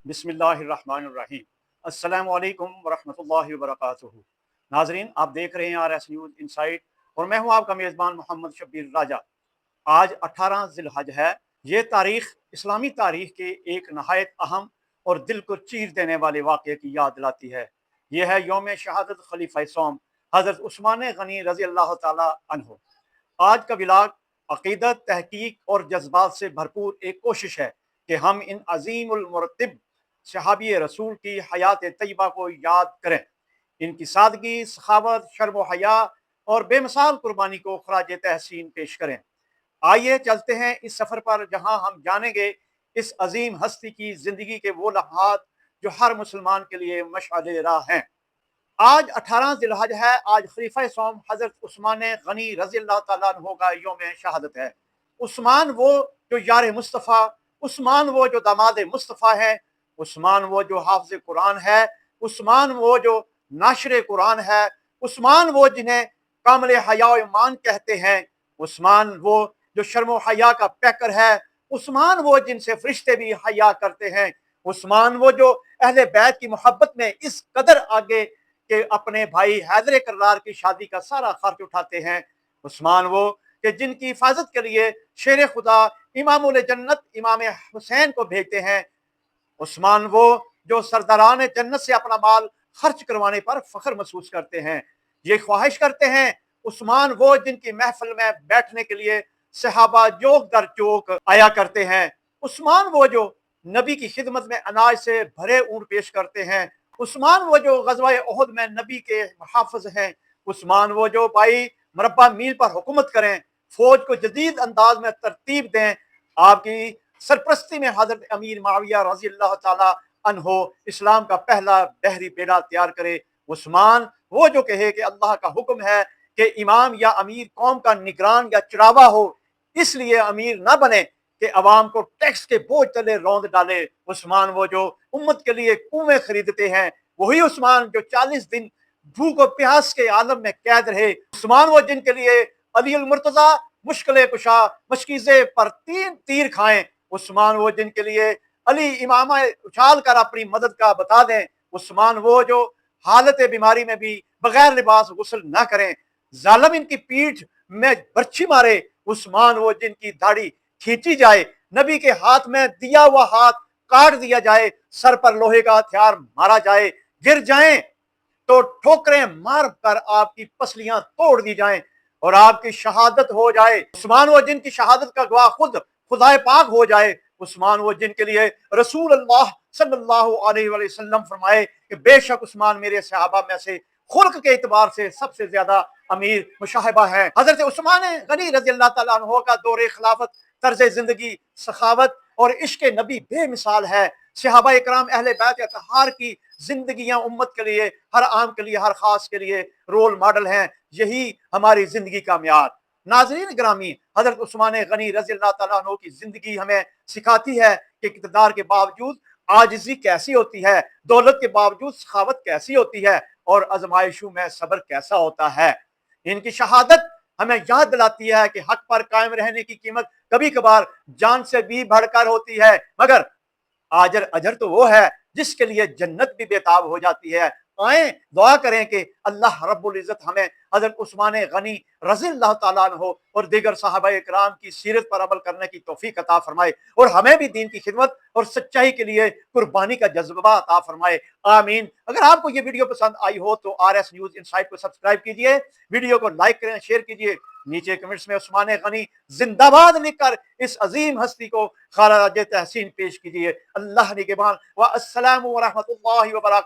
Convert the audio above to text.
बिस्मिल्लाहिर्रहमानिर्रहीम। अस्सलामु अलैकुम वरहमतुल्लाहि वबरकातुहू। नाजरीन, आप देख रहे हैं RS न्यूज़ इनसाइट और मैं हूं आपका मेज़बान मोहम्मद शब्बीर राजा। आज 18 ज़िलहज है। ये तारीख इस्लामी तारीख के एक नहायत अहम और दिल को चीर देने वाले वाक़े की याद दिलाती है। यह है यौम शहादत खलीफा सोम हज़रत उस्मान गनी रज़ी अल्लाह ताला अन्हो। आज का व्लॉग अक़ीदत, तहकीक और जज्बात से भरपूर एक कोशिश है कि हम इन अजीमुल मुरत्तिब सहाबी रसूल की हयात तय्यबा को याद करें, इनकी सादगी, सखावत, शर्म हया और बेमिसाल कुर्बानी को खराज तहसीन पेश करें। आइए चलते हैं इस सफ़र पर, जहां हम जानेंगे इस अजीम हस्ती की ज़िंदगी के वो लम्हात जो हर मुसलमान के लिए मशअल राह हैं। आज 18 ज़िलहज है। आज खलीफा सोम हज़रत उस्मान गनी रज़ी अल्लाह तआला अन्हु का यौम शहादत है। उस्मान वो जो यार मुस्तफ़ा, उस्मान वो जो दामाद मुस्तफ़ा है, उस्मान वो जो हाफ़िज़ कुरान है, उस्मान वो जो नाशर कुरान है, उस्मान वो जिन्हें कामिल हया व ईमान कहते हैं, उस्मान वो जो शर्म व हया का पैकर है, उस्मान वो जिनसे फरिश्ते भी हया करते हैं, उस्मान वो जो अहले बैत की मोहब्बत में इस कदर आगे कि अपने भाई हैदर करार की शादी का सारा खर्च उठाते हैं, उस्मान वो कि जिनकी हिफाजत के लिए शेर खुदा इमामुल जन्नत इमाम हुसैन को भेजते हैं, उस्मान वो जो सरदारान जन्नत से अपना माल खर्च करवाने पर फख्र महसूस करते हैं, ये ख्वाहिश करते हैं। उस्मान वो जिनकी महफिल में बैठने के लिए सहाबा जोक दर जोक आया करते हैं, उस्मान वो जो नबी की खिदमत में अनाज से भरे ऊँट पेश करते हैं, उस्मान वो जो गज़वाए उहद में नबी के मुहाफ़िज़ हैं, उस्मान वो जो भाई मुरब्बा मील पर हुकूमत करें, फौज को जदीद अंदाज में तरतीब दें, आपकी सरपरस्ती में हजरत अमीर माविया रज़ी अल्लाह ताला अन्हो इस्लाम का पहला बहरी बेड़ा तैयार करे। उस्मान वो जो कहे कि अल्लाह का हुक्म है कि इमाम या अमीर कौम का निगरान या चरावा हो, इसलिए अमीर ना बने कि अवाम को टैक्स के बोझ तले रौंद डाले। उस्मान वो जो उम्मत के लिए कुएं खरीदते हैं, वही उस्मान जो 40 दिन भूख और प्यास के आलम में कैद रहे, उस्मान वो जिनके लिए अली अल मुर्तजा मुश्किल कुशा मशकीज़े पर 3 तीर खाएं, उस्मान वो जिनके लिए अली इमामा उछाल कर अपनी मदद का बता दें, उस्मान वो जो हालत बीमारी में भी बगैर लिबास गुस्ल ना करें, जालिम इनकी पीठ में बर्छी मारे, उस्मान वो जिनकी दाढ़ी खींची जाए, नबी के हाथ में दिया हुआ हाथ काट दिया जाए, सर पर लोहे का हथियार मारा जाए, गिर जाएं तो ठोकरें मार कर आपकी पसलियां तोड़ दी जाएं और आपकी शहादत हो जाए। उस्मान वो जिनकी शहादत का गवाह खुद खुदाए पाक हो जाए, उस्मान वो जिनके लिए रसूल अल्लाह सल्लल्लाहु अलैहि वसल्लम फरमाए कि बेशक उस्मान मेरे सहाबा में से खुल्क के एतबार से सबसे ज्यादा अमीर मुशाहिबा है। हजरत उस्मान गनी रज़ी अल्लाह तआला अन्हु का दौरे खिलाफत, तर्ज जिंदगी, सखावत और इश्क नबी बेमिसाल है। सहाबा इकराम अहले बैत अतहार की जिंदगियां उम्मत के लिए, हर आम के लिए, हर खास के लिए रोल मॉडल हैं। यही हमारी जिंदगी का म्यार। नाजरीन ग्रामी, हजरत उस्मान गनी रज़ी अल्लाह तआला अन्हु की जिंदगी हमें सिखाती है कि इक़्तिदार के बावजूद आजिज़ी कैसी होती है, दौलत के बावजूद सखावत कैसी होती है और आजमाइशों में सब्र कैसा होता है। इनकी शहादत हमें याद दिलाती है कि हक पर कायम रहने की कीमत कभी कभार जान से भी बढ़कर होती है, मगर आजर अजर तो वो है जिसके लिए जन्नत भी बेताब हो जाती है। आए दुआ करें कि अल्लाह रब्बुल इज्जत हमें हजरत उस्मान गनी रज़ी अल्लाह तआला अन्हु और दीगर सहाबा इकराम की सीरत पर अमल करने की तौफीक अता फरमाए और हमें भी दीन की खिदमत और सच्चाई के लिए कुर्बानी का जज्बा अता फरमाए। आमीन। अगर आपको ये वीडियो पसंद आई हो तो RS न्यूज़ इनसाइट को सब्सक्राइब कीजिए, वीडियो को लाइक करें, शेयर कीजिए, नीचे कमेंट्स में उस्मान गनी जिंदाबाद लिखकर इस अजीम हस्ती को खराज तहसीन पेश कीजिए। अल्लाह निगहबान व अस्सलामु व रहमतुल्लाहि व बरकातहू।